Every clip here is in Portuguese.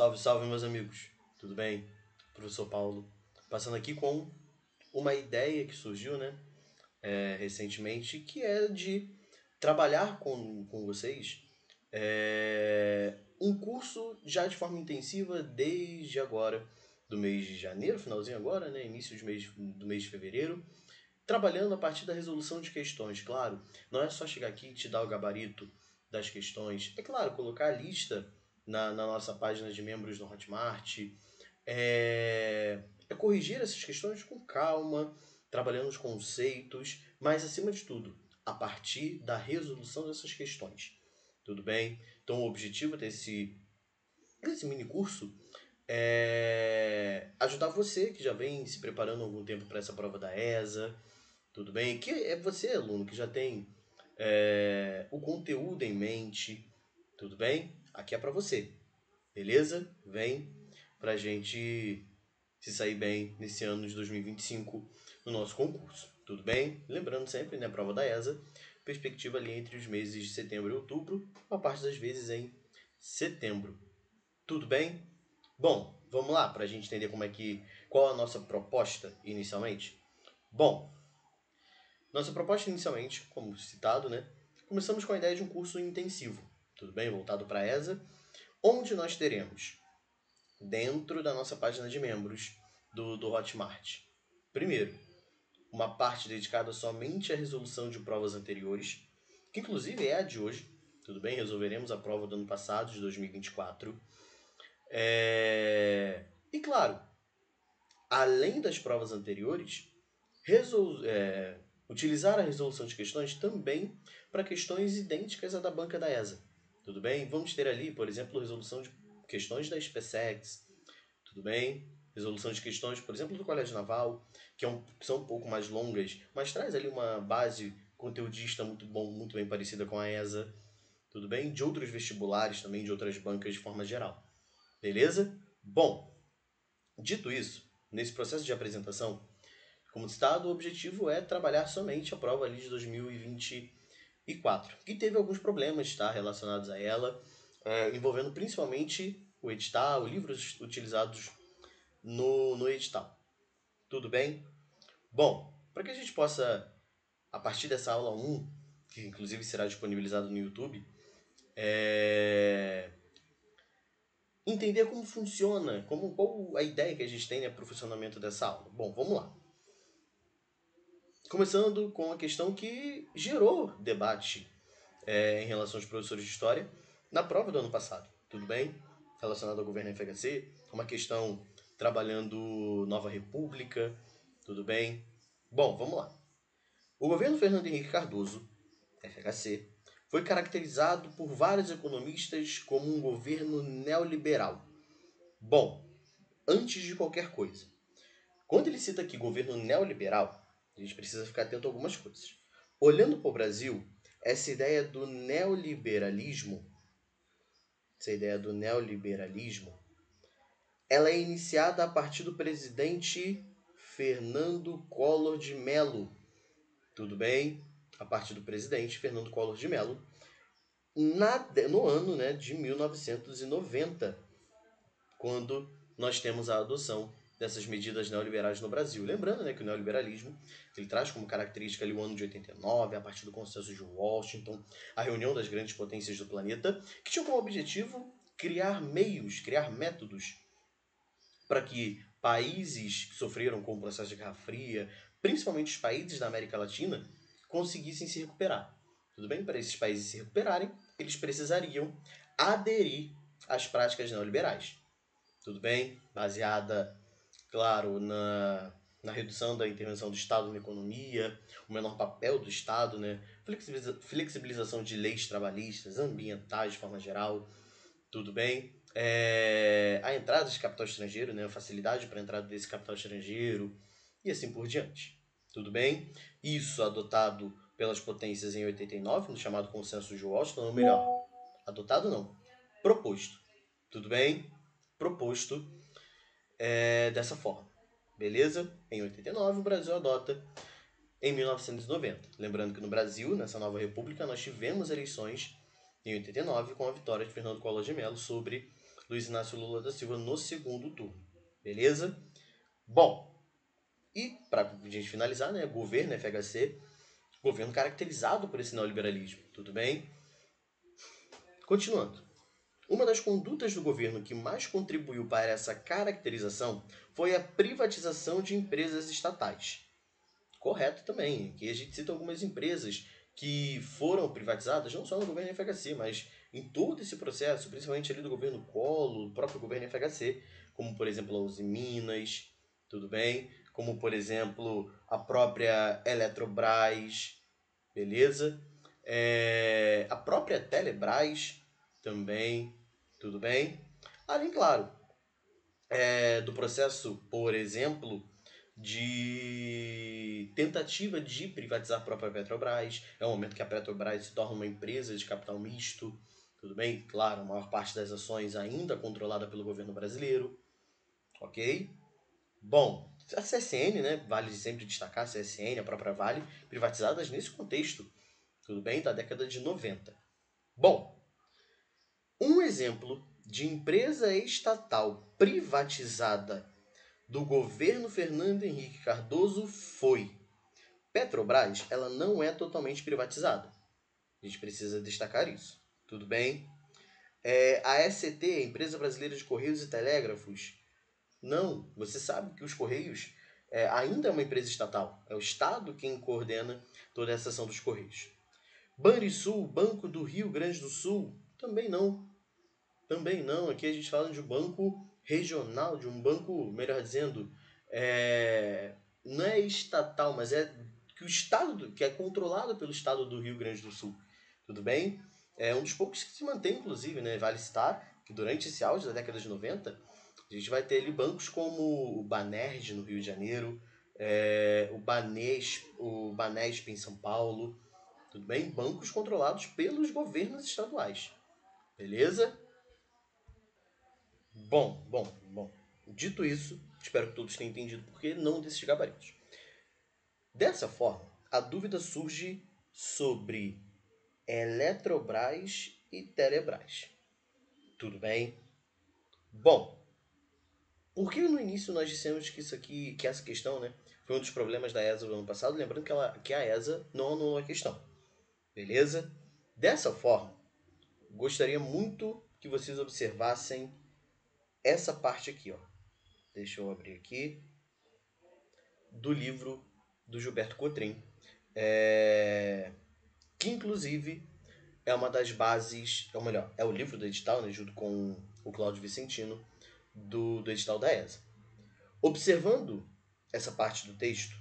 Salve, salve, meus amigos. Tudo bem? Professor Paulo. Passando aqui com uma ideia que surgiu, recentemente, que é de trabalhar com vocês um curso já de forma intensiva desde agora, do mês de janeiro, finalzinho agora, início do mês de fevereiro, trabalhando a partir da resolução de questões. Claro, não é só chegar aqui e te dar o gabarito das questões. É claro, colocar a lista na nossa página de membros no Hotmart. É corrigir essas questões com calma, trabalhando os conceitos, mas acima de tudo, a partir da resolução dessas questões. Tudo bem? Então o objetivo desse mini curso é ajudar você que já vem se preparando há algum tempo para essa prova da ESA. Tudo bem? Que é você, aluno, que já tem o conteúdo em mente. Tudo bem? Aqui é para você. Beleza? Vem pra gente se sair bem nesse ano de 2025 no nosso concurso. Tudo bem? Lembrando sempre, prova da ESA, perspectiva ali entre os meses de setembro e outubro, uma parte das vezes em setembro. Tudo bem? Bom, vamos lá para a gente entender qual a nossa proposta inicialmente. Bom, nossa proposta inicialmente, como citado, começamos com a ideia de um curso intensivo, tudo bem? Voltado para a ESA, onde nós teremos, dentro da nossa página de membros do Hotmart, primeiro, uma parte dedicada somente à resolução de provas anteriores, que inclusive é a de hoje, tudo bem? Resolveremos a prova do ano passado, de 2024. E claro, além das provas anteriores, utilizar a resolução de questões também para questões idênticas à da banca da ESA. Tudo bem? Vamos ter ali, por exemplo, resolução de questões da SpaceX. Tudo bem? Resolução de questões, por exemplo, do Colégio Naval, que são um pouco mais longas, mas traz ali uma base conteudista muito bem parecida com a ESA. Tudo bem? De outros vestibulares também, de outras bancas de forma geral. Beleza? Bom, dito isso, nesse processo de apresentação, como citado, o objetivo é trabalhar somente a prova ali de 2024, que teve alguns problemas relacionados a ela, envolvendo principalmente o edital, livros utilizados no edital. Tudo bem? Bom, para que a gente possa, a partir dessa aula 1, que inclusive será disponibilizada no YouTube, entender como funciona, qual a ideia que a gente tem para o funcionamento dessa aula. Bom, vamos lá. Começando com a questão que gerou debate em relação aos professores de História na prova do ano passado. Tudo bem? Relacionado ao governo FHC, uma questão trabalhando Nova República. Tudo bem? Bom, vamos lá. O governo Fernando Henrique Cardoso, FHC, foi caracterizado por vários economistas como um governo neoliberal. Bom, antes de qualquer coisa, quando ele cita aqui governo neoliberal, a gente precisa ficar atento a algumas coisas. Olhando para o Brasil, essa ideia do neoliberalismo, ela é iniciada a partir do presidente Fernando Collor de Mello. Tudo bem? A partir do presidente Fernando Collor de Mello, no ano de 1990, quando nós temos a adoção dessas medidas neoliberais no Brasil. Lembrando que o neoliberalismo ele traz como característica ali o ano de 89, a partir do consenso de Washington, a reunião das grandes potências do planeta, que tinha como objetivo criar métodos para que países que sofreram com o processo de Guerra Fria, principalmente os países da América Latina, conseguissem se recuperar. Tudo bem? Para esses países se recuperarem, eles precisariam aderir às práticas neoliberais. Tudo bem? Baseada, claro, na redução da intervenção do Estado na economia, o menor papel do Estado, flexibilização de leis trabalhistas, ambientais de forma geral. Tudo bem? A entrada de capital estrangeiro, a facilidade para a entrada desse capital estrangeiro e assim por diante. Tudo bem? Isso adotado pelas potências em 89, no chamado Consenso de Washington, ou melhor, adotado não, proposto. Tudo bem? Proposto dessa forma. Beleza? Em 89, o Brasil adota em 1990. Lembrando que no Brasil, nessa nova república, nós tivemos eleições em 89 com a vitória de Fernando Collor de Mello sobre Luiz Inácio Lula da Silva no segundo turno. Beleza? Bom, e para a gente finalizar, né, governo FHC, governo caracterizado por esse neoliberalismo, tudo bem? Continuando. Uma das condutas do governo que mais contribuiu para essa caracterização foi a privatização de empresas estatais. Correto também, que a gente cita algumas empresas que foram privatizadas, não só no governo FHC, mas em todo esse processo, principalmente ali do governo Collor, do próprio governo FHC, como por exemplo a Uzi Minas, tudo bem? Como por exemplo a própria Eletrobras, beleza? A própria Telebrás também, tudo bem? Além, claro, do processo, por exemplo, de tentativa de privatizar a própria Petrobras. É o momento que a Petrobras se torna uma empresa de capital misto, tudo bem? Claro, a maior parte das ações ainda controlada pelo governo brasileiro, ok? Bom, a CSN, né, vale sempre destacar a CSN, a própria Vale, privatizadas nesse contexto, tudo bem? Da década de 90. Bom, um exemplo de empresa estatal privatizada do governo Fernando Henrique Cardoso foi Petrobras. Ela não é totalmente privatizada. A gente precisa destacar isso. Tudo bem? A SCT, a Empresa Brasileira de Correios e Telégrafos, não. Você sabe que os Correios ainda é uma empresa estatal. É o Estado quem coordena toda essa ação dos Correios. Banrisul, Banco do Rio Grande do Sul, também não. Também não. Aqui a gente fala de um banco regional, de um banco, melhor dizendo, não é estatal, mas é que o estado, que é controlado pelo estado do Rio Grande do Sul. Tudo bem? É um dos poucos que se mantém, inclusive, né? Vale citar que durante esse auge da década de 90, a gente vai ter ali bancos como o Banerj no Rio de Janeiro, o Banesp em São Paulo, tudo bem? Bancos controlados pelos governos estaduais. Beleza? Bom. Dito isso, espero que todos tenham entendido por que não desses gabaritos. Dessa forma, a dúvida surge sobre Eletrobras e Telebrás. Tudo bem? Bom, por que no início nós dissemos que isso aqui, que essa questão, né, foi um dos problemas da ESA do ano passado? Lembrando que a ESA não anulou a questão. Beleza? Dessa forma, gostaria muito que vocês observassem essa parte aqui, ó. Deixa eu abrir aqui. Do livro do Gilberto Cotrim, que inclusive é uma das bases, ou melhor, é o livro do edital, né, junto com o Cláudio Vicentino, do edital da ESA. Observando essa parte do texto,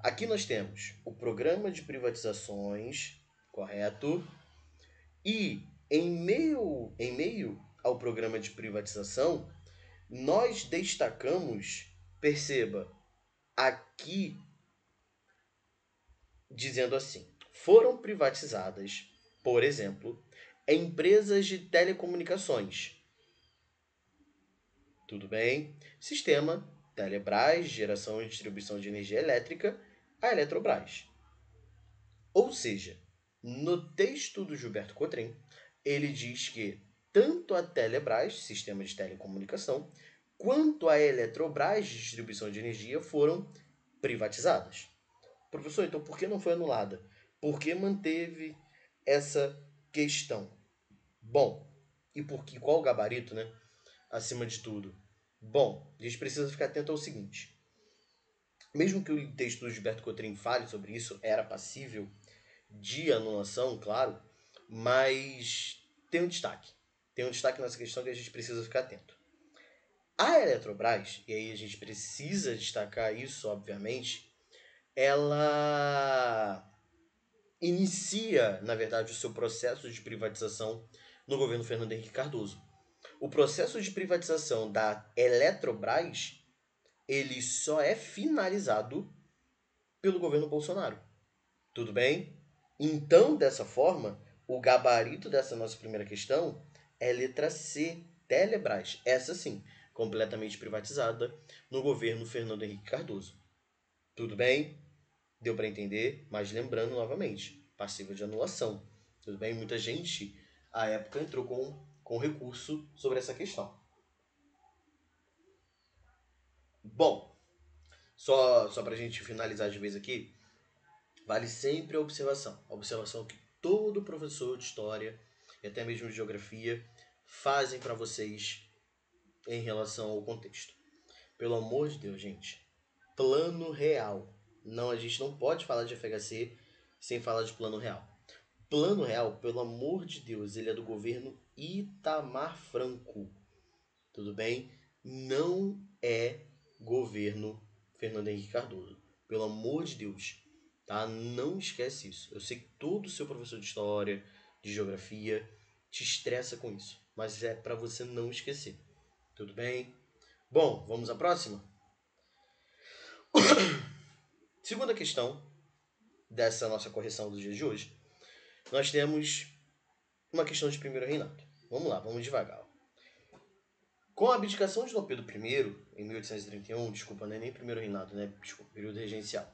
aqui nós temos o programa de privatizações, correto? E em meio ao programa de privatização, nós destacamos, perceba, aqui dizendo assim: foram privatizadas, por exemplo, empresas de telecomunicações. Tudo bem? Sistema Telebrás, geração e distribuição de energia elétrica, a Eletrobras. Ou seja, no texto do Gilberto Cotrim, ele diz que tanto a Telebrás, sistema de telecomunicação, quanto a Eletrobras, de distribuição de energia, foram privatizadas. Professor, então por que não foi anulada? Por que manteve essa questão? Bom, e qual o gabarito, né? Acima de tudo. Bom, a gente precisa ficar atento ao seguinte. Mesmo que o texto do Gilberto Cotrim fale sobre isso, era passível de anulação, claro, mas tem um destaque. Tem um destaque nessa questão que a gente precisa ficar atento. A Eletrobras, e aí a gente precisa destacar isso, obviamente, ela inicia, na verdade, o seu processo de privatização no governo Fernando Henrique Cardoso. O processo de privatização da Eletrobras, ele só é finalizado pelo governo Bolsonaro. Tudo bem? Então, dessa forma, o gabarito dessa nossa primeira questão é letra C, Telebrás. Essa sim, completamente privatizada no governo Fernando Henrique Cardoso. Tudo bem? Deu para entender? Mas lembrando novamente, passiva de anulação. Tudo bem? Muita gente, à época, entrou com com recurso sobre essa questão. Bom, só para a gente finalizar de vez aqui, vale sempre a observação que todo professor de história e até mesmo de geografia fazem para vocês em relação ao contexto. Pelo amor de Deus, gente, plano real. Não, a gente não pode falar de FHC sem falar de plano real. Plano real, pelo amor de Deus, ele é do governo Itamar Franco. Tudo bem? Não é governo Fernando Henrique Cardoso. Pelo amor de Deus, tá? Não esquece isso. Eu sei que todo seu professor de história, de geografia, te estressa com isso. Mas é para você não esquecer. Tudo bem? Bom, vamos à próxima? Segunda questão dessa nossa correção do dia de hoje. Nós temos uma questão de primeiro reinado. Vamos lá, vamos devagar. Com a abdicação de Dom Pedro I, em 1831, desculpa, não é nem primeiro reinado, né? Desculpa, período regencial.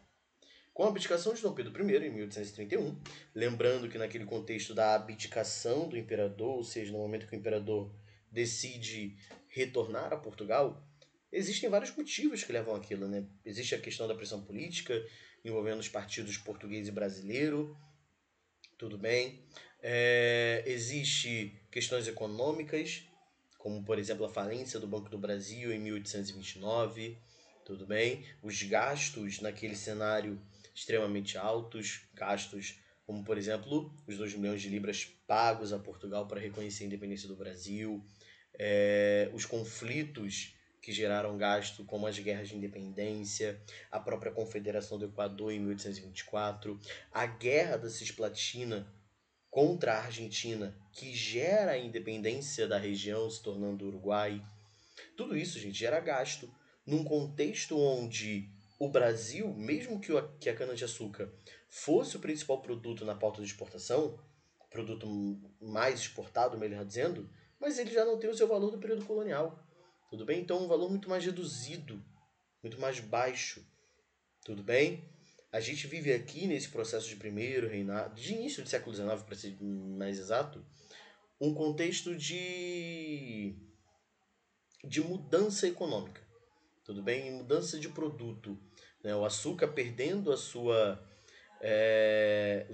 Com a abdicação de Dom Pedro I, em 1831, lembrando que naquele contexto da abdicação do imperador, ou seja, no momento que o imperador decide retornar a Portugal, existem vários motivos que levam àquilo, né? Existe a questão da pressão política envolvendo os partidos português e brasileiro, tudo bem. Existe questões econômicas, como por exemplo a falência do Banco do Brasil em 1829, tudo bem. Os gastos naquele cenário extremamente altos, gastos como por exemplo os 2 milhões de libras pagos a Portugal para reconhecer a independência do Brasil, os conflitos que geraram gasto, como as guerras de independência, a própria Confederação do Equador em 1824, a Guerra da Cisplatina contra a Argentina, que gera a independência da região, se tornando Uruguai. Tudo isso, gente, gera gasto num contexto onde o Brasil, mesmo que a cana-de-açúcar fosse o principal produto na pauta de exportação, produto mais exportado, melhor dizendo, mas ele já não tem o seu valor do período colonial. Tudo bem? Então, um valor muito mais reduzido, muito mais baixo. Tudo bem? A gente vive aqui nesse processo de primeiro reinado, de início do século XIX, para ser mais exato, um contexto de mudança econômica. Tudo bem? Mudança de produto. Né? O açúcar perdendo o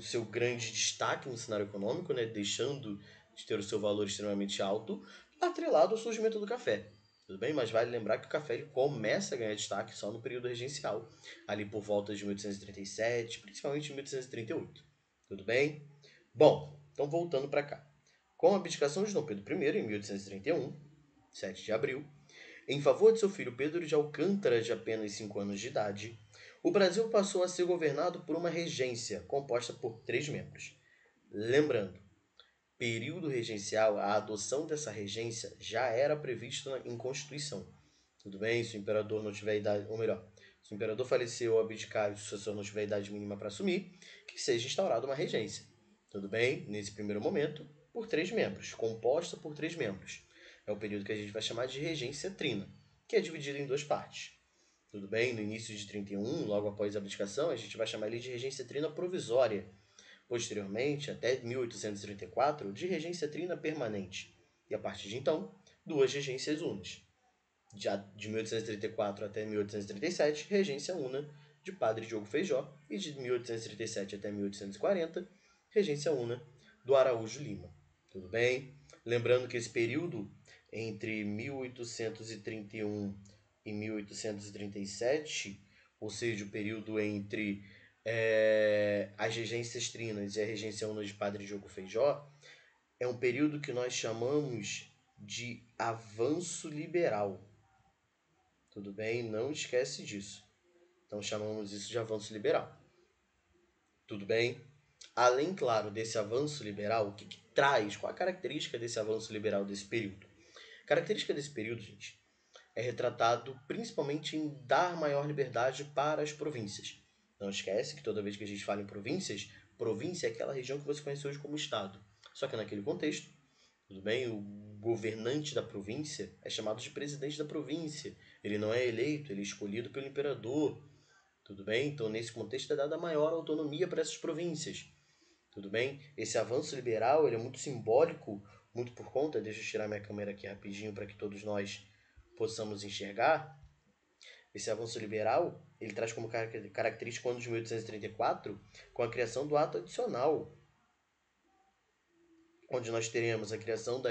seu grande destaque no cenário econômico, né? Deixando de ter o seu valor extremamente alto, atrelado ao surgimento do café. Tudo bem? Mas vale lembrar que o café ele começa a ganhar destaque só no período regencial, ali por volta de 1837, principalmente em 1838. Tudo bem? Bom, então voltando para cá. Com a abdicação de Dom Pedro I, em 1831, 7 de abril, em favor de seu filho Pedro de Alcântara, de apenas 5 anos de idade, o Brasil passou a ser governado por uma regência composta por 3 membros. Lembrando, período regencial, a adoção dessa regência já era prevista em Constituição. Tudo bem? Se o imperador não tiver idade, ou melhor, se o imperador falecer ou abdicar e o sucessor não tiver idade mínima para assumir, que seja instaurada uma regência. Tudo bem? Nesse primeiro momento, por 3 membros, composta por 3 membros. É o período que a gente vai chamar de regência trina, que é dividido em 2 partes. Tudo bem? No início de 31, logo após a abdicação, a gente vai chamar ele de regência trina provisória. Posteriormente, até 1834, de regência trina permanente. E a partir de então, 2 regências unas. De 1834 até 1837, regência una de Padre Diogo Feijó. E de 1837 até 1840, regência una do Araújo Lima. Tudo bem? Lembrando que esse período entre 1831 e 1837, ou seja, o período entre as regências trinas e a regência una de Padre Diogo Feijó, é um período que nós chamamos de avanço liberal. Tudo bem? Não esquece disso. Então chamamos isso de avanço liberal. Tudo bem? Além, claro, desse avanço liberal, o que traz? Qual a característica desse avanço liberal desse período? A característica desse período, gente, é retratado principalmente em dar maior liberdade para as províncias. Não esquece que toda vez que a gente fala em províncias, província é aquela região que você conhece hoje como estado. Só que naquele contexto, tudo bem? O governante da província é chamado de presidente da província. Ele não é eleito, ele é escolhido pelo imperador. Tudo bem? Então, nesse contexto, é dada maior autonomia para essas províncias. Tudo bem? Esse avanço liberal ele é muito simbólico muito por conta, deixa eu tirar minha câmera aqui rapidinho para que todos nós possamos enxergar. Esse avanço liberal, ele traz como característica o ano de 1834, com a criação do ato adicional, onde nós teremos a criação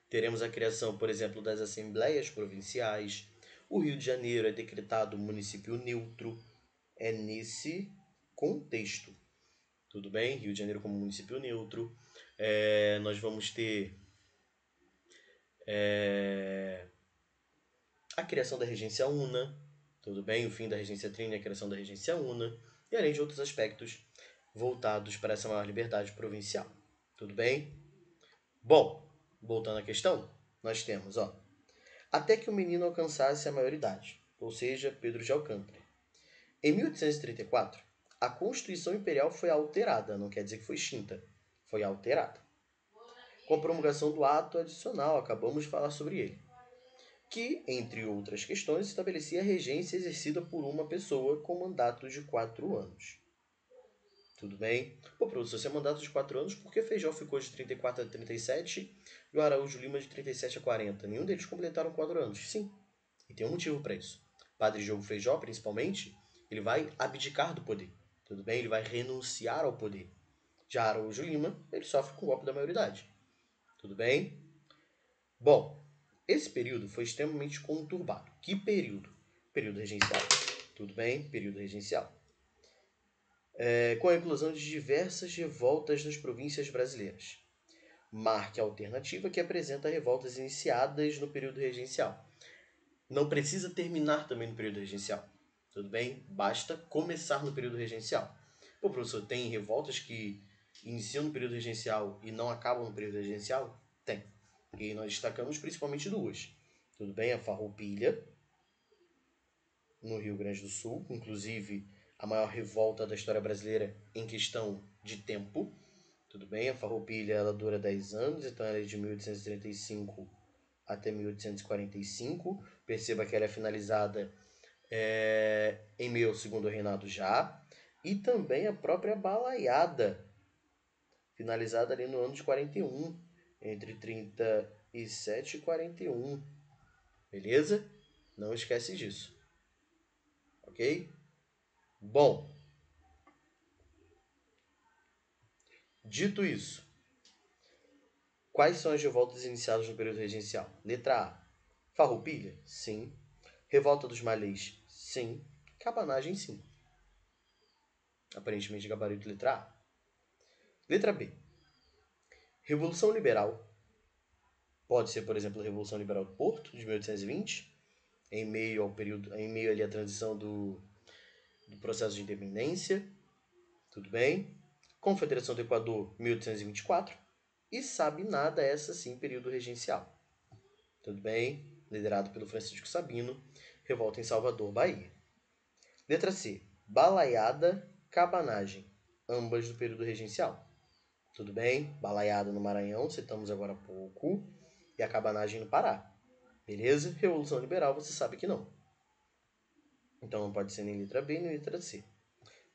teremos a criação, por exemplo, das assembleias provinciais. O Rio de Janeiro é decretado município neutro. É nesse contexto. Tudo bem? Rio de Janeiro como município neutro. Nós vamos ter a criação da regência una. Tudo bem? O fim da regência trina e a criação da regência una. E além de outros aspectos voltados para essa maior liberdade provincial. Tudo bem? Bom, voltando à questão, nós temos, até que o menino alcançasse a maioridade, ou seja, Pedro de Alcântara. Em 1834, a Constituição Imperial foi alterada, não quer dizer que foi extinta, foi alterada. Com a promulgação do ato adicional, acabamos de falar sobre ele, que, entre outras questões, estabelecia a regência exercida por uma pessoa com mandato de 4 anos. Tudo bem? Pô, professor, se é mandato de 4 anos, por que Feijó ficou de 34 a 37 e o Araújo Lima de 37 a 40? Nenhum deles completaram 4 anos. Sim, e tem um motivo para isso. Padre Diogo Feijó, principalmente, ele vai abdicar do poder. Tudo bem? Ele vai renunciar ao poder. Já Araújo Lima, ele sofre com o golpe da maioridade. Tudo bem? Bom, esse período foi extremamente conturbado. Que período? Período regencial. Tudo bem? Período regencial. Com a inclusão de diversas revoltas nas províncias brasileiras. Marque a alternativa que apresenta revoltas iniciadas no período regencial. Não precisa terminar também no período regencial. Tudo bem? Basta começar no período regencial. Pô, professor, tem revoltas que iniciam no período regencial e não acabam no período regencial? Tem. E nós destacamos principalmente 2. Tudo bem? A Farroupilha, no Rio Grande do Sul, inclusive a maior revolta da história brasileira em questão de tempo. Tudo bem? A Farroupilha ela dura 10 anos, então ela é de 1835 até 1845. Perceba que ela é finalizada em meio ao segundo reinado já. E também a própria Balaiada, finalizada ali no ano de 41, entre 37 e 41. Beleza? Não esquece disso. Ok? Bom, dito isso, quais são as revoltas iniciadas no período regencial? Letra A. Farroupilha? Sim. Revolta dos Malês? Sim. Cabanagem? Sim. Aparentemente gabarito letra A. Letra B. Revolução Liberal. Pode ser, por exemplo, a Revolução Liberal do Porto, de 1820, em meio ali à transição do processo de independência. Tudo bem? Confederação do Equador, 1824. E sabe nada, essa sim, período regencial. Tudo bem? Liderado pelo Francisco Sabino. Revolta em Salvador, Bahia. Letra C. Balaiada, Cabanagem. Ambas do período regencial. Tudo bem? Balaiada no Maranhão, citamos agora há pouco. E a Cabanagem no Pará. Beleza? Revolução Liberal, você sabe que não. Então não pode ser nem letra B, nem letra C.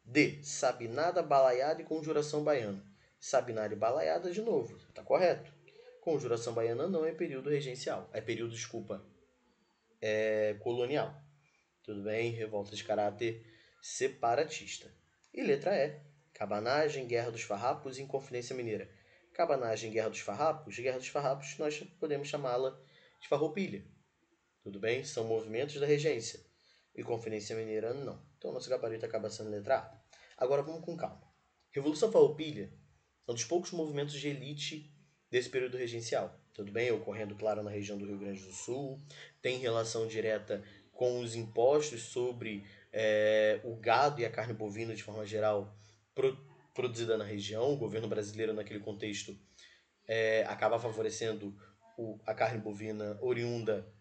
D. Sabinada, Balaiada e Conjuração Baiana. Sabinada e Balaiada de novo. Tá correto. Conjuração Baiana não é período regencial. É colonial. Tudo bem? Revolta de caráter separatista. E letra E. Cabanagem, Guerra dos Farrapos e Inconfidência Mineira. Cabanagem, Guerra dos Farrapos, nós podemos chamá-la de Farroupilha. Tudo bem? São movimentos da regência. E Confidência Mineira, não. Então, nosso gabarito acaba sendo letra A. Agora, vamos com calma. Revolução Farroupilha é um dos poucos movimentos de elite desse período regencial. Tudo bem? Ocorrendo, claro, na região do Rio Grande do Sul. Tem relação direta com os impostos sobre o gado e a carne bovina, de forma geral, produzida na região. O governo brasileiro, naquele contexto, acaba favorecendo a carne bovina oriunda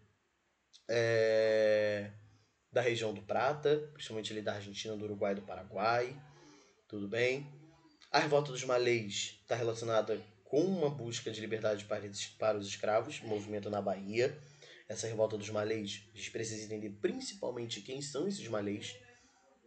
da região do Prata, principalmente ali da Argentina, do Uruguai e do Paraguai. Tudo bem? A revolta dos malês está relacionada com uma busca de liberdade para os escravos, movimento na Bahia. Essa revolta dos malês, a gente precisa entender principalmente quem são esses malês.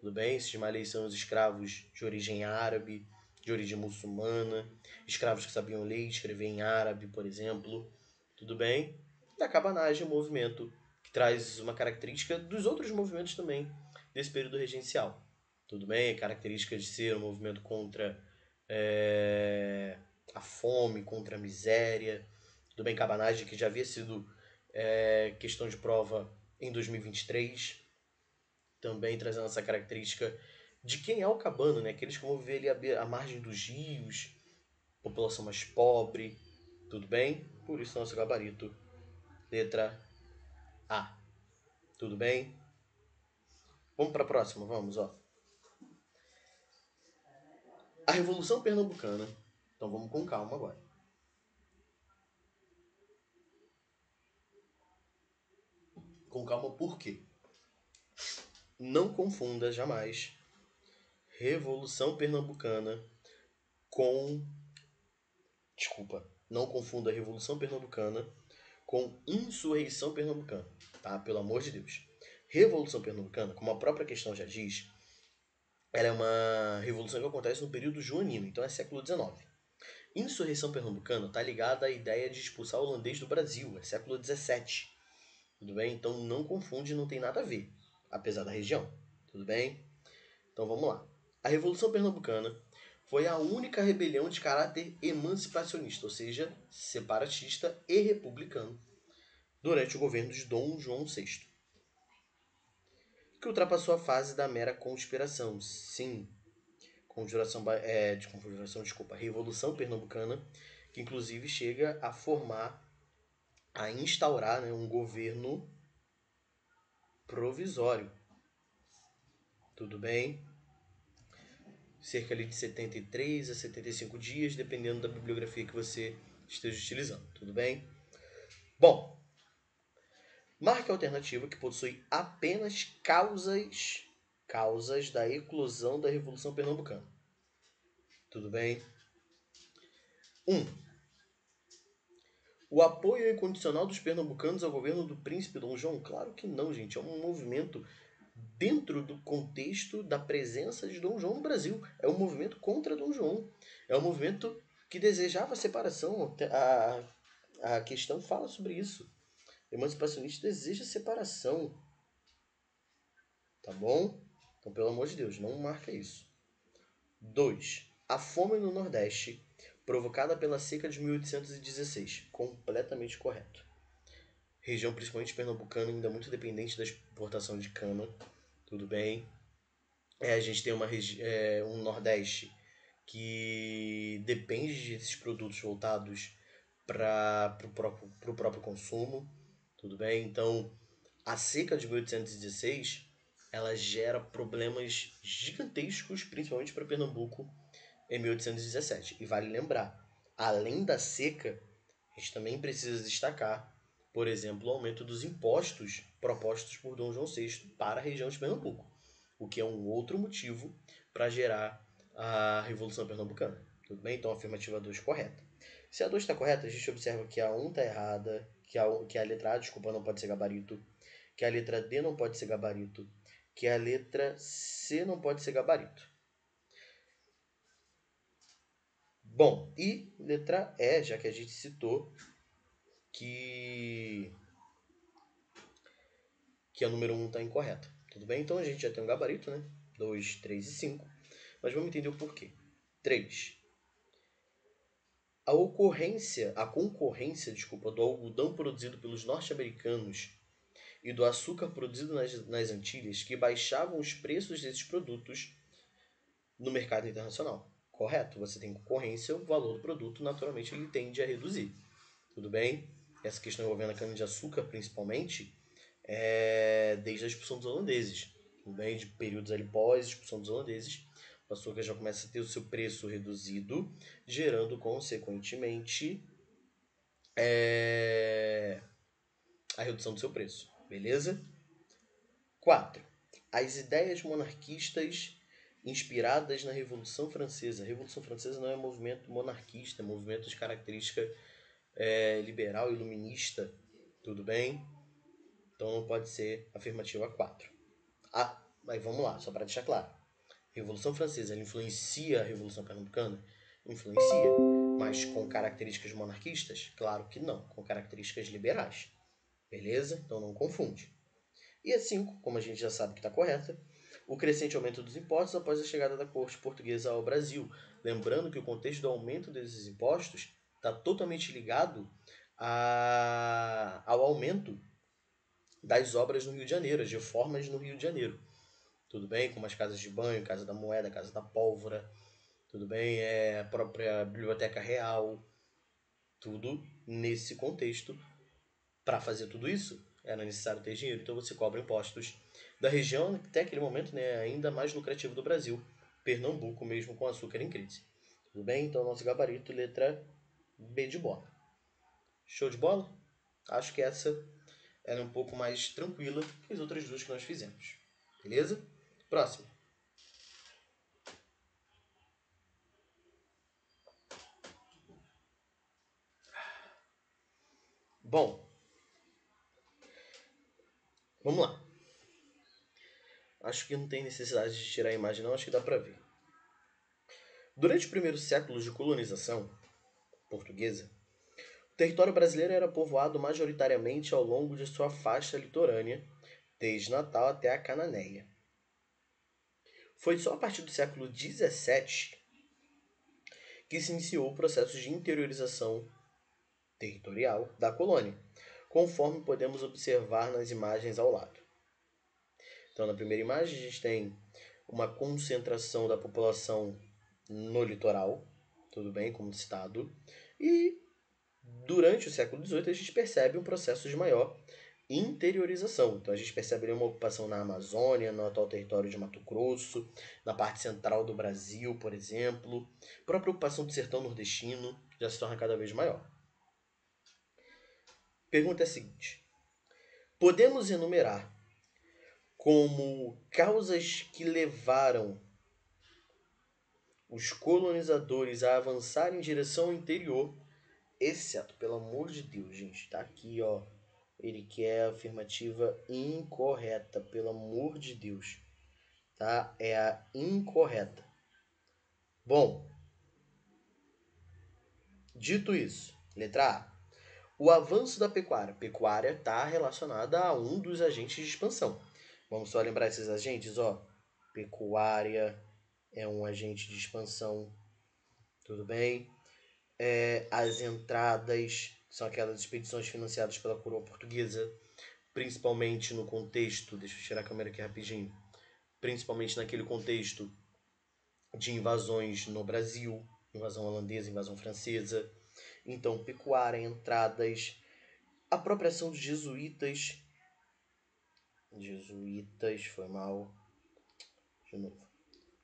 Tudo bem? Esses malês são os escravos de origem árabe de origem muçulmana, escravos que sabiam ler e escrever em árabe, por exemplo, tudo bem? E a cabanagem é um movimento que traz uma característica dos outros movimentos também desse período regencial, tudo bem? A característica de ser um movimento contra a fome, contra a miséria, tudo bem? Cabanagem que já havia sido questão de prova em 2023, também trazendo essa característica de quem é o cabano, né? Aqueles que vão viver ali à margem dos rios, população mais pobre, tudo bem? Por isso nosso gabarito, letra A, tudo bem? Vamos para a próxima, vamos, ó. A Revolução Pernambucana. Então vamos com calma agora. Com calma por quê? Não confunda jamais Revolução Pernambucana com... Desculpa, não confunda a Revolução Pernambucana com Insurreição Pernambucana, tá? Pelo amor de Deus. Revolução Pernambucana, como a própria questão já diz, ela é uma revolução que acontece no período joanino, então é século XIX. Insurreição Pernambucana está ligada à ideia de expulsar o holandês do Brasil, é século XVII. Tudo bem? Então não confunde, não tem nada a ver, apesar da região. Tudo bem? Então vamos lá. A Revolução Pernambucana foi a única rebelião de caráter emancipacionista, ou seja, separatista e republicano, durante o governo de Dom João VI, que ultrapassou a fase da mera conspiração. Sim, Revolução Pernambucana, que inclusive chega a formar, a instaurar, né, um governo provisório. Tudo bem? Cerca ali de 73 a 75 dias, dependendo da bibliografia que você esteja utilizando. Tudo bem? Bom, marca alternativa que possui apenas causas da eclosão da Revolução Pernambucana. Tudo bem? 1. O apoio incondicional dos pernambucanos ao governo do príncipe Dom João? Claro que não, gente. É um movimento dentro do contexto da presença de Dom João no Brasil. É um movimento contra Dom João. É um movimento que desejava a separação. A questão fala sobre isso. O emancipacionista deseja separação. Tá bom? Então, pelo amor de Deus, não marca isso. 2. A fome no Nordeste, provocada pela seca de 1816. Completamente correto. Região principalmente pernambucana, ainda muito dependente da exportação de cana. Tudo bem? A gente tem um Nordeste que depende desses produtos voltados para o próprio consumo. Tudo bem? Então, a seca de 1816 ela gera problemas gigantescos, principalmente para Pernambuco, em 1817. E vale lembrar, além da seca, a gente também precisa destacar, por exemplo, o aumento dos impostos propostos por Dom João VI para a região de Pernambuco, o que é um outro motivo para gerar a Revolução Pernambucana. Tudo bem? Então, a afirmativa 2 correta. Se a 2 está correta, a gente observa que a 1 está errada, que a letra A, desculpa, não pode ser gabarito, que a letra D não pode ser gabarito, que a letra C não pode ser gabarito. Bom, e letra E, já que a gente citou que a número 1 está incorreta. Tudo bem? Então a gente já tem um gabarito, né? 2, 3 e 5. Mas vamos entender o porquê. 3. A concorrência, do algodão produzido pelos norte-americanos e do açúcar produzido nas Antilhas, que baixavam os preços desses produtos no mercado internacional. Correto? Você tem concorrência, o valor do produto naturalmente ele tende a reduzir. Tudo bem? Essa questão envolvendo a cana-de-açúcar, principalmente, desde a expulsão dos holandeses. Tudo bem? De períodos ali pós-expulsão dos holandeses, o açúcar já começa a ter o seu preço reduzido, gerando, consequentemente, a redução do seu preço. Beleza? 4. As ideias monarquistas inspiradas na Revolução Francesa. A Revolução Francesa não é um movimento monarquista, é um movimento de característica liberal, iluminista. Tudo bem? Então não pode ser afirmativa 4. Mas vamos lá, só para deixar claro. Revolução Francesa, ela influencia a Revolução Pernambucana? Influencia. Mas com características monarquistas? Claro que não, com características liberais. Beleza? Então não confunde. E a 5, como a gente já sabe que está correta, o crescente aumento dos impostos após a chegada da corte portuguesa ao Brasil. Lembrando que o contexto do aumento desses impostos está totalmente ligado ao aumento das obras no Rio de Janeiro, as reformas no Rio de Janeiro. Tudo bem? Como as casas de banho, Casa da Moeda, Casa da Pólvora, tudo bem? A própria Biblioteca Real, tudo nesse contexto. Para fazer tudo isso, era necessário ter dinheiro, então você cobra impostos da região, até aquele momento, né, ainda mais lucrativo do Brasil, Pernambuco, mesmo com açúcar em crise. Tudo bem? Então, nosso gabarito, letra B de bola. Show de bola? Acho que essa era um pouco mais tranquila que as outras duas que nós fizemos. Beleza? Próximo. Bom, vamos lá. Acho que não tem necessidade de tirar a imagem, não. Acho que dá para ver. Durante os primeiros séculos de colonização portuguesa, o território brasileiro era povoado majoritariamente ao longo de sua faixa litorânea, desde Natal até a Cananéia. Foi só a partir do século XVII que se iniciou o processo de interiorização territorial da colônia, conforme podemos observar nas imagens ao lado. Então, na primeira imagem, a gente tem uma concentração da população no litoral, tudo bem, como estado, e durante o século XVIII a gente percebe um processo de maior interiorização. Então a gente percebe ali uma ocupação na Amazônia, no atual território de Mato Grosso, na parte central do Brasil, por exemplo. A própria ocupação do sertão nordestino já se torna cada vez maior. Pergunta é a seguinte: podemos enumerar como causas que levaram os colonizadores a avançar em direção ao interior, exceto, pelo amor de Deus, gente, tá aqui, ó, ele quer a afirmativa incorreta, pelo amor de Deus, tá? É a incorreta. Bom, dito isso, letra A. O avanço da pecuária. Pecuária está relacionada a um dos agentes de expansão. Vamos só lembrar esses agentes, ó. Pecuária é um agente de expansão, tudo bem? As entradas são aquelas expedições financiadas pela coroa portuguesa, principalmente no contexto, deixa eu tirar a câmera aqui rapidinho, principalmente naquele contexto de invasões no Brasil, invasão holandesa, invasão francesa. Então, pecuária, entradas, apropriação dos jesuítas, foi mal, de novo,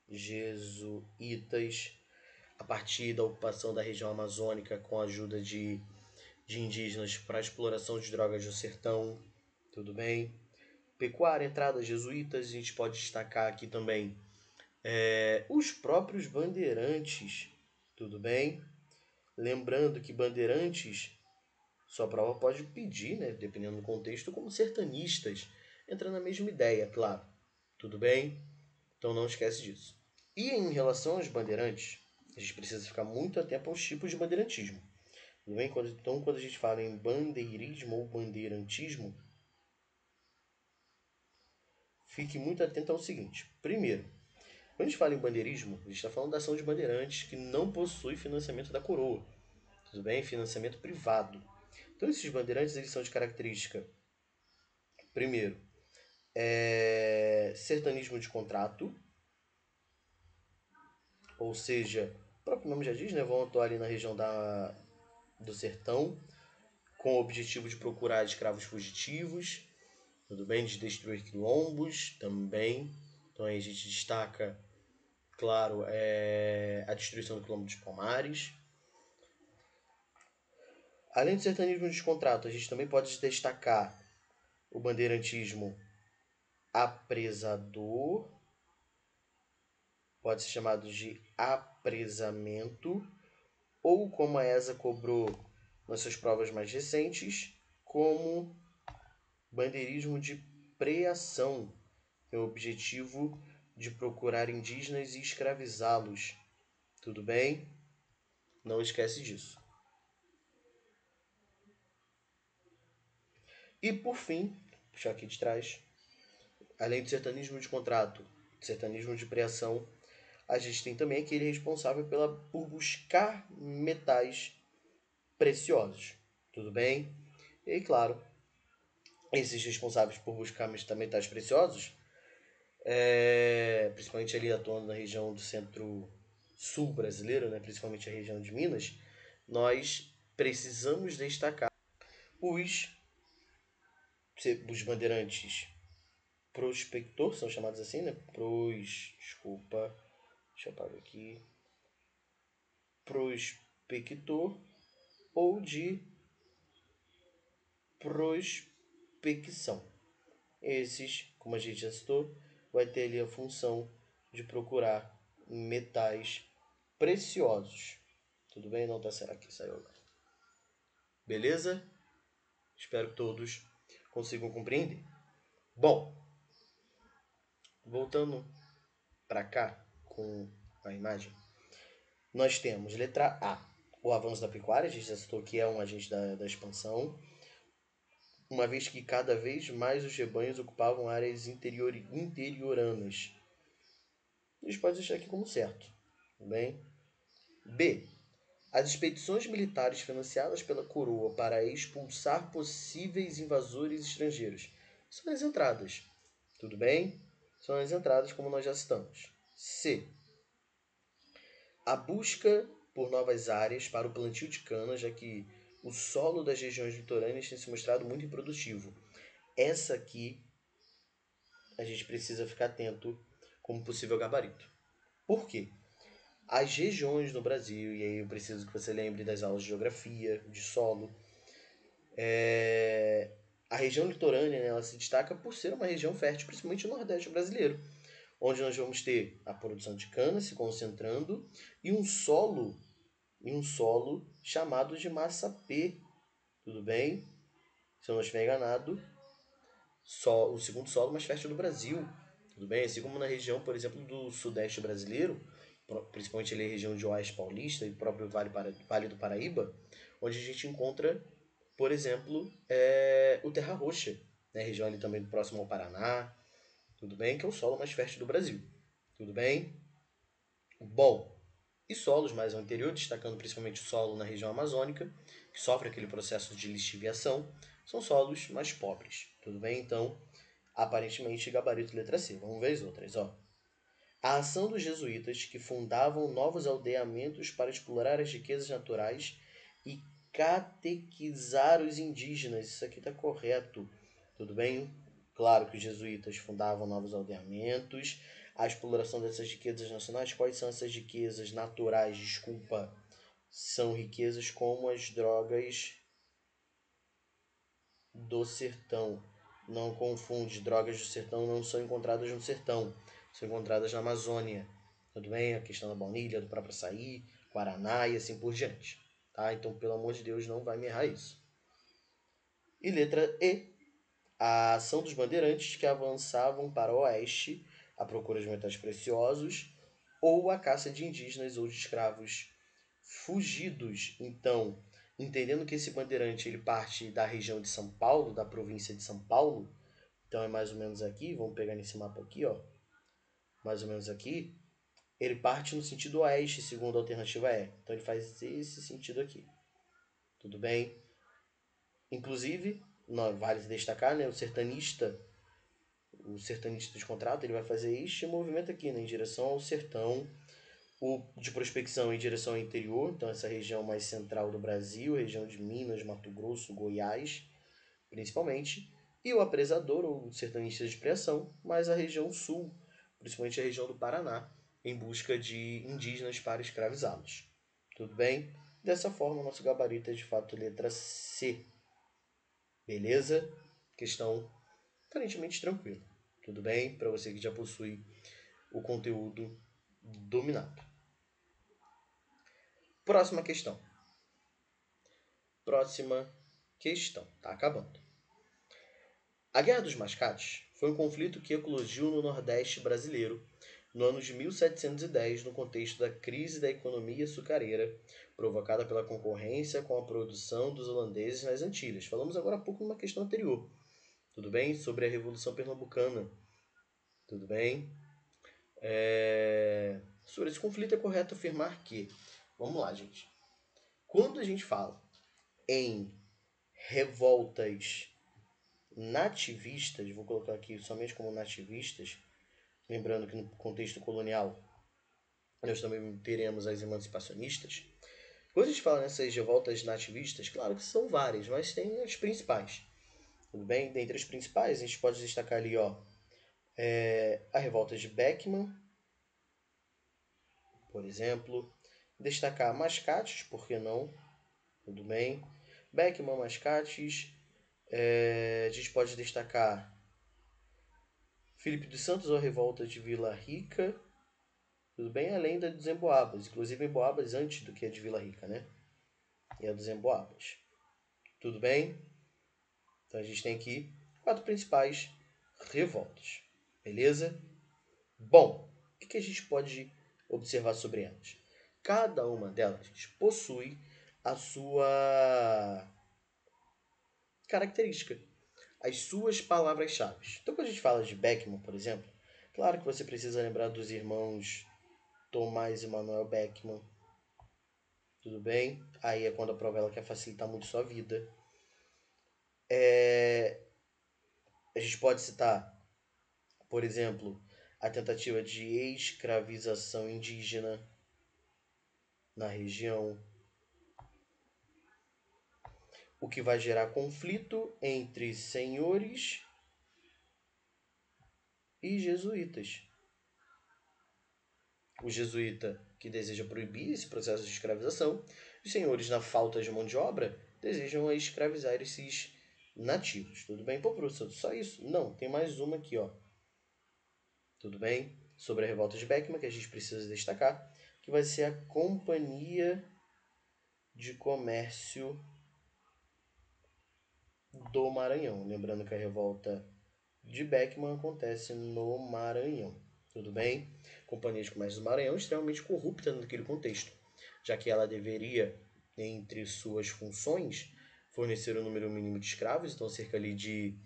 jesuítas, a partir da ocupação da região amazônica com a ajuda de indígenas para a exploração de drogas do sertão, tudo bem? Pecuária, entradas jesuítas, a gente pode destacar aqui também os próprios bandeirantes, tudo bem? Lembrando que bandeirantes, sua prova pode pedir, né, dependendo do contexto, como sertanistas, entra na mesma ideia, claro, tudo bem? Então não esquece disso. E em relação aos bandeirantes, a gente precisa ficar muito atento aos tipos de bandeirantismo. Tudo bem? Então, quando a gente fala em bandeirismo ou bandeirantismo, fique muito atento ao seguinte. Primeiro, quando a gente fala em bandeirismo, a gente está falando da ação de bandeirantes que não possui financiamento da coroa. Tudo bem? Financiamento privado. Então, esses bandeirantes eles são de característica, primeiro, sertanismo de contrato, ou seja, o próprio nome já diz, né? Vão atuar ali na região do sertão, com o objetivo de procurar escravos fugitivos, tudo bem? De destruir quilombos também. Então aí a gente destaca, claro, a destruição do quilombo dos Palmares. Além do sertanismo de contrato, a gente também pode destacar o bandeirantismo apresador, pode ser chamado de apresamento, ou como a ESA cobrou nas suas provas mais recentes, como bandeirismo de preação, tem o objetivo de procurar indígenas e escravizá-los. Tudo bem? Não esquece disso. E por fim, puxar aqui de trás, além do sertanismo de contrato, sertanismo de preação, a gente tem também aquele responsável por buscar metais preciosos. Tudo bem? E claro, esses responsáveis por buscar metais preciosos, principalmente ali atuando na região do centro-sul brasileiro, né, principalmente a região de Minas, nós precisamos destacar os, os bandeirantes prospector, são chamados assim, né? Desculpa, deixa eu apagar aqui. Prospector ou de prospecção. Esses, como a gente já citou, vai ter ali a função de procurar metais preciosos. Tudo bem? Não tá certo aqui, saiu agora. Beleza? Espero que todos consigam compreender. Bom, voltando para cá com a imagem, nós temos letra A, o avanço da pecuária, a gente já citou que é um agente da expansão, uma vez que cada vez mais os rebanhos ocupavam áreas interioranas. A gente pode deixar aqui como certo. Tudo bem? B. As expedições militares financiadas pela coroa para expulsar possíveis invasores estrangeiros. São as entradas. Tudo bem? São as entradas, como nós já citamos. C. A busca por novas áreas para o plantio de cana, já que o solo das regiões litorâneas tem se mostrado muito improdutivo. Essa aqui a gente precisa ficar atento como possível gabarito. Por quê? As regiões no Brasil, e aí eu preciso que você lembre das aulas de geografia, de solo, a região litorânea, né, ela se destaca por ser uma região fértil, principalmente no Nordeste brasileiro, onde nós vamos ter a produção de cana se concentrando e um solo chamado de massapê. Tudo bem? Se eu não estiver enganado, o segundo solo mais fértil do Brasil. Tudo bem? Assim como na região, por exemplo, do Sudeste brasileiro, principalmente ali a região de Oeste Paulista e o próprio Vale do Paraíba, onde a gente encontra, por exemplo, o Terra Roxa, né? Região ali também próximo ao Paraná, tudo bem? Que é o solo mais fértil do Brasil. Tudo bem? Bom, e solos mais ao interior, destacando principalmente o solo na região amazônica, que sofre aquele processo de lixiviação, são solos mais pobres. Tudo bem? Então, aparentemente, gabarito letra C. Vamos ver as outras. Ó. A ação dos jesuítas, que fundavam novos aldeamentos para explorar as riquezas naturais e catequizar os indígenas. Isso aqui está correto. Tudo bem? Claro que os jesuítas fundavam novos aldeamentos. A exploração dessas riquezas nacionais. Quais são essas riquezas naturais? Desculpa. São riquezas como as drogas do sertão. Não confunde, drogas do sertão não são encontradas no sertão, são encontradas na Amazônia. Tudo bem? A questão da baunilha, do próprio açaí, guaraná e assim por diante. Tá? Então, pelo amor de Deus, não vai me errar isso. E letra E. A ação dos bandeirantes que avançavam para o oeste à procura de metais preciosos ou a caça de indígenas ou de escravos fugidos. Então, entendendo que esse bandeirante ele parte da região de São Paulo, da província de São Paulo, então é mais ou menos aqui, vamos pegar nesse mapa aqui, ó, mais ou menos aqui, ele parte no sentido oeste, segundo a alternativa E. Então ele faz esse sentido aqui. Tudo bem? Inclusive, vale destacar, né, o sertanista de contrato, ele vai fazer este movimento aqui, né, em direção ao sertão, o de prospecção em direção ao interior, então essa região mais central do Brasil, região de Minas, Mato Grosso, Goiás, principalmente, e o apresador ou sertanista de preação, mais a região sul, principalmente a região do Paraná, em busca de indígenas para escravizá-los. Tudo bem? Dessa forma, o nosso gabarito é de fato letra C. Beleza? Questão aparentemente tranquila. Tudo bem? Para você que já possui o conteúdo dominado. Próxima questão. Tá acabando. A Guerra dos Mascates foi um conflito que eclodiu no Nordeste brasileiro no ano de 1710, no contexto da crise da economia açucareira, provocada pela concorrência com a produção dos holandeses nas Antilhas. Falamos agora há pouco numa questão anterior, tudo bem? Sobre a Revolução Pernambucana, tudo bem? Sobre esse conflito é correto afirmar que, vamos lá, gente, quando a gente fala em revoltas nativistas, vou colocar aqui somente como nativistas, lembrando que no contexto colonial nós também teremos as emancipacionistas. Quando a gente fala nessas revoltas nativistas, claro que são várias, mas tem as principais. Tudo bem? Dentre as principais, a gente pode destacar ali a revolta de Beckman, por exemplo. Destacar Mascates, por que não? Tudo bem? Beckman, Mascates. A gente pode destacar Filipe dos Santos ou a revolta de Vila Rica. Tudo bem? Além da dos Emboabas. Inclusive Emboabas antes do que a de Vila Rica, né? E a dos Emboabas. Tudo bem? Então a gente tem aqui 4 principais revoltas. Beleza? Bom, o que a gente pode observar sobre elas? Cada uma delas possui a sua característica, as suas palavras-chave. Então, quando a gente fala de Beckman, por exemplo, claro que você precisa lembrar dos irmãos Tomás e Manuel Beckman. Tudo bem? Aí é quando a prova ela quer facilitar muito sua vida. A gente pode citar, por exemplo, a tentativa de escravização indígena na região, o que vai gerar conflito entre senhores e jesuítas. O jesuíta que deseja proibir esse processo de escravização, os senhores, na falta de mão de obra, desejam escravizar esses nativos. Tudo bem? Pô, professor, só isso? Não, tem mais uma aqui, ó. Tudo bem? Sobre a revolta de Beckman, que a gente precisa destacar, que vai ser a Companhia de Comércio do Maranhão. Lembrando que a revolta de Beckman acontece no Maranhão. Tudo bem? Companhia de Comércio do Maranhão extremamente corrupta naquele contexto, já que ela deveria, entre suas funções, fornecer o número mínimo de escravos, então cerca ali de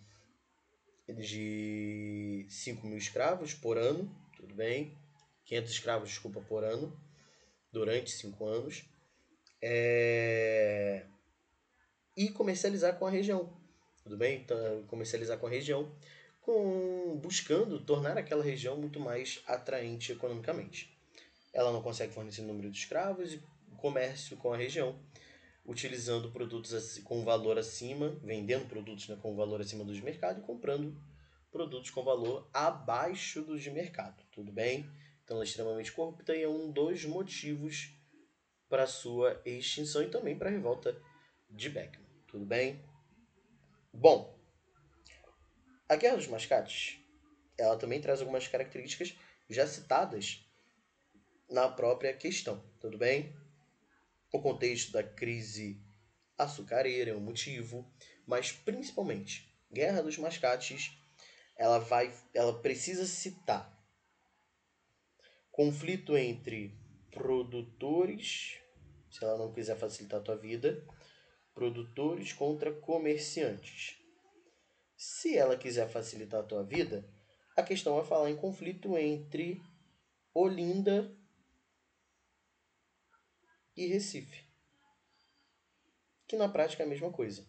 5.000 escravos por ano, tudo bem? 500 escravos, desculpa, por ano, durante 5 anos. E comercializar com a região, tudo bem? Então, comercializar com a região, buscando tornar aquela região muito mais atraente economicamente. Ela não consegue fornecer o número de escravos e comércio com a região, utilizando produtos com valor acima, vendendo produtos, né, com valor acima dos mercados e comprando produtos com valor abaixo dos de mercado, tudo bem? Então ela é extremamente corrupta e é um dos motivos para sua extinção e também para a revolta de Beckman, tudo bem? Bom, a Guerra dos Mascates, ela também traz algumas características já citadas na própria questão, tudo bem? O contexto da crise açucareira é um motivo, mas principalmente, Guerra dos Mascates, ela precisa citar conflito entre produtores, se ela não quiser facilitar a tua vida, produtores contra comerciantes. Se ela quiser facilitar a tua vida, a questão vai falar em conflito entre Olinda e Recife, que na prática é a mesma coisa,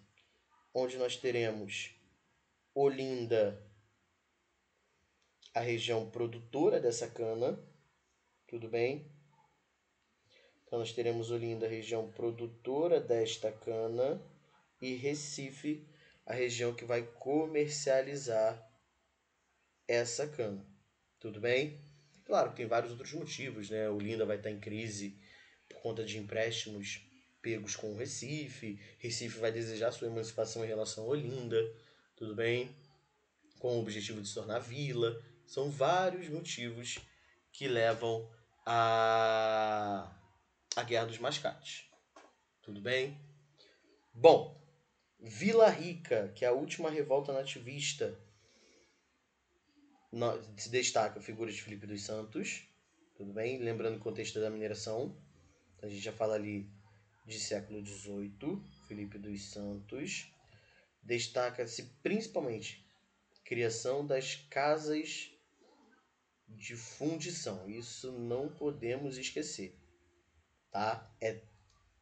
onde nós teremos Olinda, a região produtora dessa cana, tudo bem? Então nós teremos Olinda, a região produtora desta cana, e Recife, a região que vai comercializar essa cana, tudo bem? Claro que tem vários outros motivos, né? Olinda vai estar em crise por conta de empréstimos pegos com o Recife. Recife vai desejar sua emancipação em relação a Olinda, tudo bem? Com o objetivo de se tornar vila. São vários motivos que levam a Guerra dos Mascates. Tudo bem? Bom, Vila Rica, que é a última revolta nativista, se destaca a figura de Filipe dos Santos, tudo bem? Lembrando o contexto da mineração, a gente já fala ali de século XVIII, Filipe dos Santos. Destaca-se principalmente a criação das casas de fundição. Isso não podemos esquecer, tá? É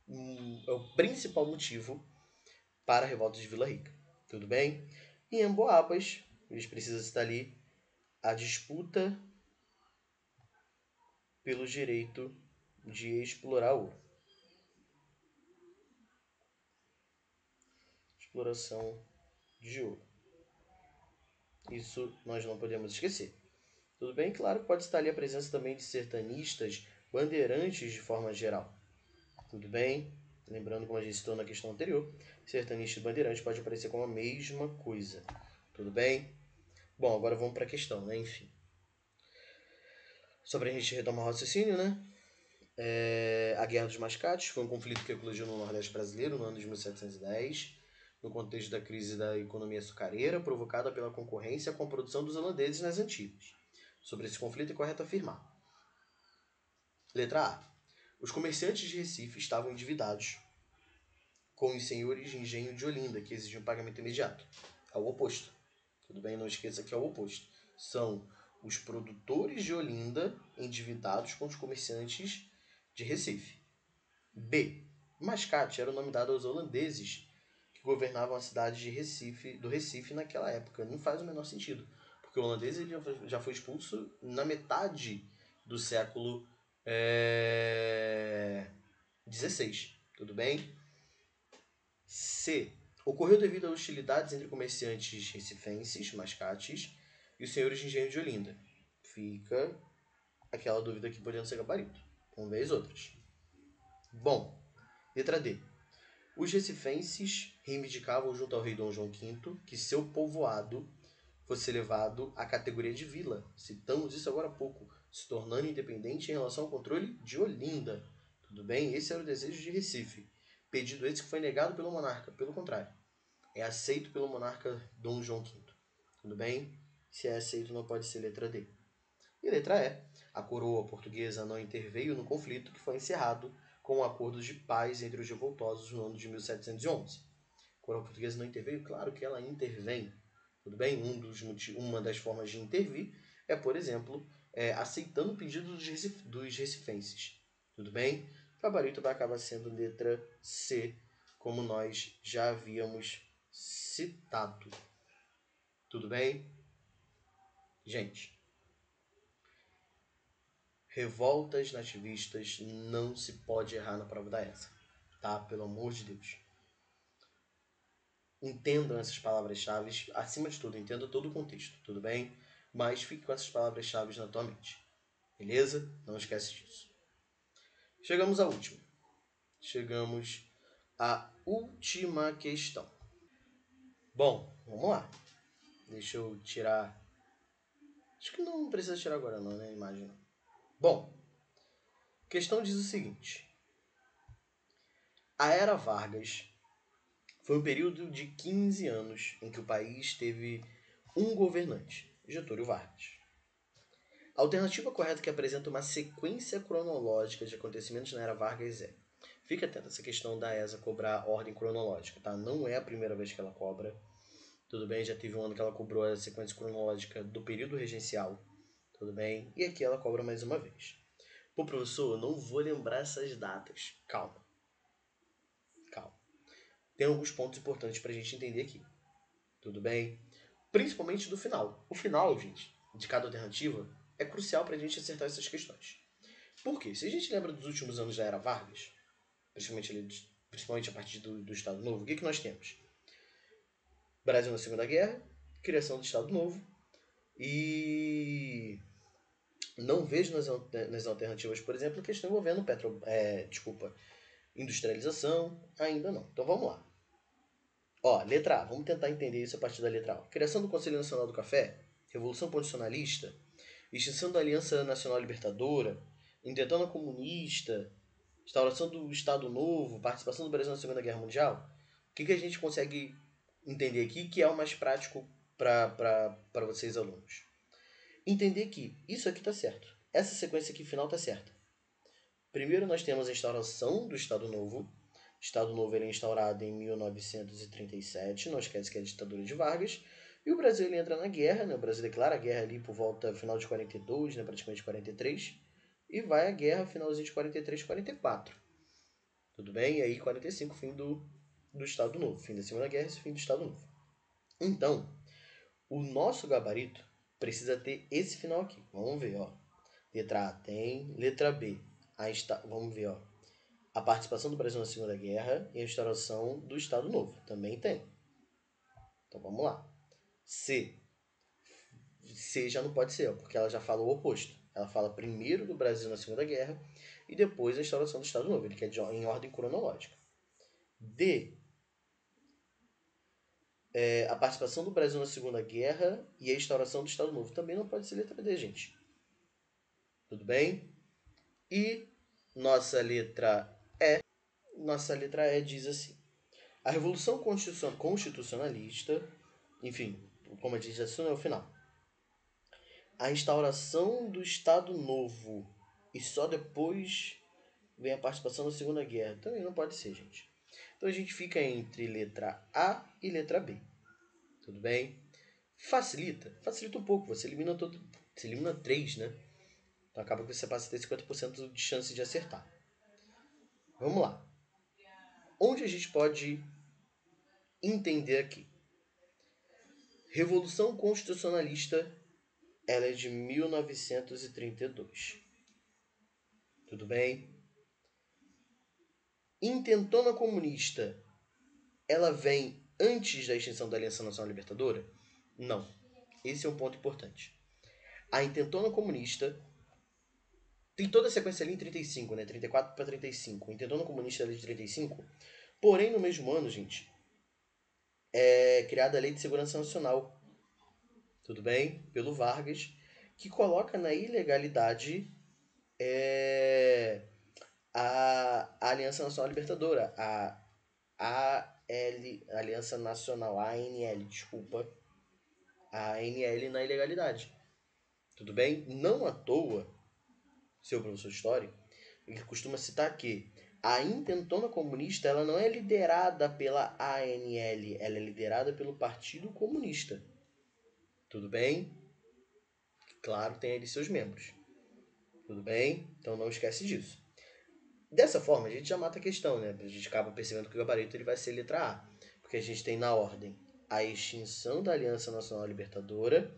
o principal motivo para a revolta de Vila Rica, tudo bem? Em Emboabas, eles precisam estar ali a disputa pelo direito de explorar ouro. Exploração de ouro. Isso nós não podemos esquecer. Tudo bem? Claro, pode estar ali a presença também de sertanistas, bandeirantes de forma geral. Tudo bem? Lembrando, como a gente citou na questão anterior, sertanista e bandeirante pode aparecer como a mesma coisa. Tudo bem? Bom, agora vamos para a questão, né? Enfim. Só para a gente retomar o raciocínio, né? A Guerra dos Mascates foi um conflito que eclodiu no Nordeste brasileiro no ano de 1710, no contexto da crise da economia açucareira provocada pela concorrência com a produção dos holandeses nas Antilhas. Sobre esse conflito é correto afirmar. Letra A. Os comerciantes de Recife estavam endividados com os senhores de engenho de Olinda, que exigiam pagamento imediato. É o oposto. Tudo bem? Não esqueça que é o oposto. São os produtores de Olinda endividados com os comerciantes de Recife. B. Mascate era o nome dado aos holandeses que governavam a cidade de Recife, do Recife naquela época. Não faz o menor sentido, porque o holandês ele já foi expulso na metade do século XVI. Tudo bem? C. Ocorreu devido a hostilidades entre comerciantes recifenses, mascates, e os senhores de engenho de Olinda. Fica aquela dúvida aqui podendo ser gabarito. Vamos ver as outras. Bom, letra D. Os recifenses reivindicavam junto ao rei Dom João V que seu povoado fosse elevado à categoria de vila. Citamos isso agora há pouco, se tornando independente em relação ao controle de Olinda. Tudo bem? Esse era o desejo de Recife. Pedido esse que foi negado pelo monarca. Pelo contrário, é aceito pelo monarca Dom João V. Tudo bem? Se é aceito, não pode ser letra D. E letra E. A coroa portuguesa não interveio no conflito que foi encerrado com um acordo de paz entre os revoltosos no ano de 1711. A coroa portuguesa não interveio? Claro que ela intervém. Tudo bem? Uma das formas de intervir é, por exemplo, aceitando o pedido dos recifenses. Tudo bem? O gabarito vai acabar sendo letra C, como nós já havíamos citado. Tudo bem? Gente, revoltas nativistas não se pode errar na prova da ESA. Tá? Pelo amor de Deus. Entendam essas palavras-chave, acima de tudo, entenda todo o contexto, tudo bem? Mas fique com essas palavras-chave na tua mente. Beleza? Não esquece disso. Chegamos à última. Chegamos à última questão. Bom, vamos lá. Deixa eu tirar... Acho que não precisa tirar agora não, né? Imagina. Bom, a questão diz o seguinte. A Era Vargas foi um período de 15 anos em que o país teve um governante, Getúlio Vargas. A alternativa correta que apresenta uma sequência cronológica de acontecimentos na Era Vargas é... Fica atento a essa questão da ESA cobrar ordem cronológica, tá? Não é a primeira vez que ela cobra. Tudo bem, já teve um ano que ela cobrou a sequência cronológica do período regencial. Tudo bem? E aqui ela cobra mais uma vez. Pô, professor, eu não vou lembrar essas datas. Calma. Tem alguns pontos importantes pra gente entender aqui. Tudo bem? Principalmente do final. O final, gente, de cada alternativa é crucial pra gente acertar essas questões. Por quê? Se a gente lembra dos últimos anos da Era Vargas, principalmente a partir do Estado Novo, o que nós temos? Brasil na Segunda Guerra, criação do Estado Novo e não vejo nas alternativas, por exemplo, questão envolvendo industrialização, ainda não. Então vamos lá. Ó, letra A, vamos tentar entender isso a partir da letra A. Criação do Conselho Nacional do Café, Revolução Constitucionalista, extinção da Aliança Nacional Libertadora, intentona comunista, instauração do Estado Novo, participação do Brasil na Segunda Guerra Mundial. que a gente consegue entender aqui que é o mais prático para vocês alunos? Entender que isso aqui está certo. Essa sequência aqui final está certa. Primeiro nós temos a instauração do Estado Novo. O Estado Novo ele é instaurado em 1937, não esquece que é a ditadura de Vargas. E o Brasil ele entra na guerra, né? O Brasil declara a guerra ali por volta final de 42, né? Praticamente 43. E vai à guerra finalzinho de 43, 44. Tudo bem? E aí 45, fim do Estado Novo. Fim da Segunda Guerra e fim do Estado Novo. Então, o nosso gabarito precisa ter esse final aqui. Vamos ver, ó. Letra A tem, letra B. Vamos ver, ó. A participação do Brasil na Segunda Guerra e a instauração do Estado Novo. Também tem. Então vamos lá. C. C já não pode ser, ó, porque ela já fala o oposto. Ela fala primeiro do Brasil na Segunda Guerra e depois a instauração do Estado Novo. Ele quer em ordem cronológica. D. A participação do Brasil na Segunda Guerra e a instauração do Estado Novo. Também não pode ser letra D, gente. Tudo bem? E nossa letra E diz assim: a Revolução Constitucionalista, enfim, como eu disse, isso não é o final. A instauração do Estado Novo e só depois vem a participação na Segunda Guerra. Também não pode ser, gente. Então a gente fica entre letra A e letra B. Tudo bem? Facilita um pouco. Você elimina 3, né? Então acaba que você passa a ter 50% de chance de acertar. Vamos lá. Onde a gente pode entender aqui? Revolução Constitucionalista, ela é de 1932. Tudo bem? Intentona Comunista, ela vem antes da extinção da Aliança Nacional Libertadora? Não. Esse é um ponto importante. A Intentona Comunista tem toda a sequência ali em 35, né? 34 para 35. A Intentona Comunista é de 35. Porém, no mesmo ano, gente, é criada a Lei de Segurança Nacional. Tudo bem? Pelo Vargas, que coloca na ilegalidade a Aliança Nacional Libertadora, a Aliança Nacional, a ANL, desculpa, a ANL na ilegalidade. Tudo bem? Não à toa, seu professor de História, ele costuma citar que a Intentona Comunista ela não é liderada pela ANL, ela é liderada pelo Partido Comunista. Tudo bem? Claro, tem ali seus membros. Tudo bem? Então não esquece disso. Dessa forma, a gente já mata a questão, né? A gente acaba percebendo que o gabarito ele vai ser letra A. Porque a gente tem na ordem a extinção da Aliança Nacional Libertadora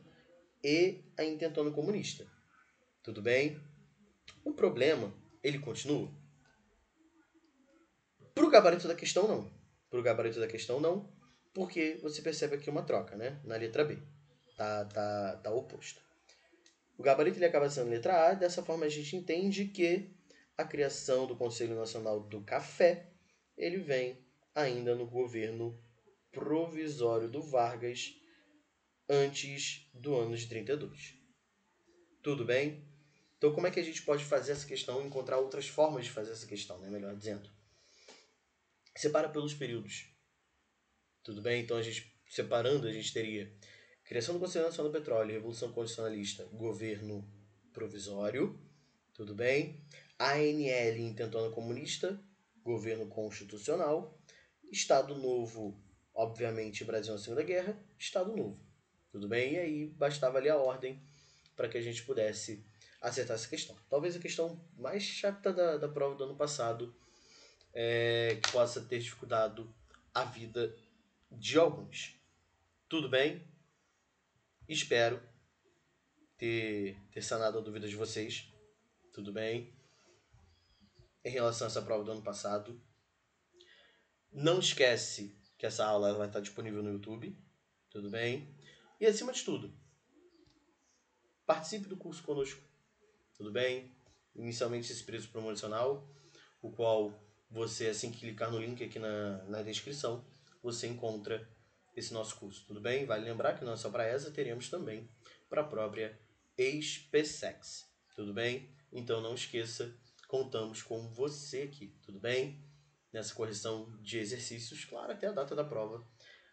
e a Intentona Comunista. Tudo bem? O problema, ele continua? Pro gabarito da questão, não. Pro gabarito da questão, não. Porque você percebe aqui uma troca, né? Na letra B. Tá oposto. O gabarito ele acaba sendo letra A. Dessa forma, a gente entende que a criação do Conselho Nacional do Café ele vem ainda no governo provisório do Vargas antes do ano de 32. Tudo bem? Então, como é que a gente pode fazer essa questão, encontrar outras formas de fazer essa questão, né? Melhor dizendo. Separa pelos períodos. Tudo bem? Então, a gente separando, a gente teria criação do Conselho Nacional do Petróleo, Revolução Constitucionalista, governo provisório. Tudo bem? ANL, Intentona Comunista, governo constitucional. Estado Novo, obviamente, Brasil na Segunda Guerra. Estado Novo. Tudo bem? E aí bastava ali a ordem para que a gente pudesse acertar essa questão. Talvez a questão mais chata da prova do ano passado que possa ter dificultado a vida de alguns. Tudo bem? Espero ter sanado a dúvida de vocês. Tudo bem? Em relação a essa prova do ano passado. Não esquece que essa aula vai estar disponível no YouTube. Tudo bem? E acima de tudo, participe do curso conosco. Tudo bem? Inicialmente esse preço promocional, o qual você, assim que clicar no link aqui na descrição, você encontra esse nosso curso. Tudo bem? Vale lembrar que não é só para essa, teremos também para a própria SpaceX. Tudo bem? Então não esqueça, contamos com você aqui. Tudo bem? nessa correção de exercícios, claro, até a data da prova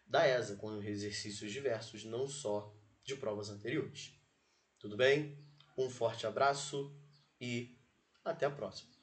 da ESA, com exercícios diversos, não só de provas anteriores. Tudo bem? Um forte abraço e até a próxima.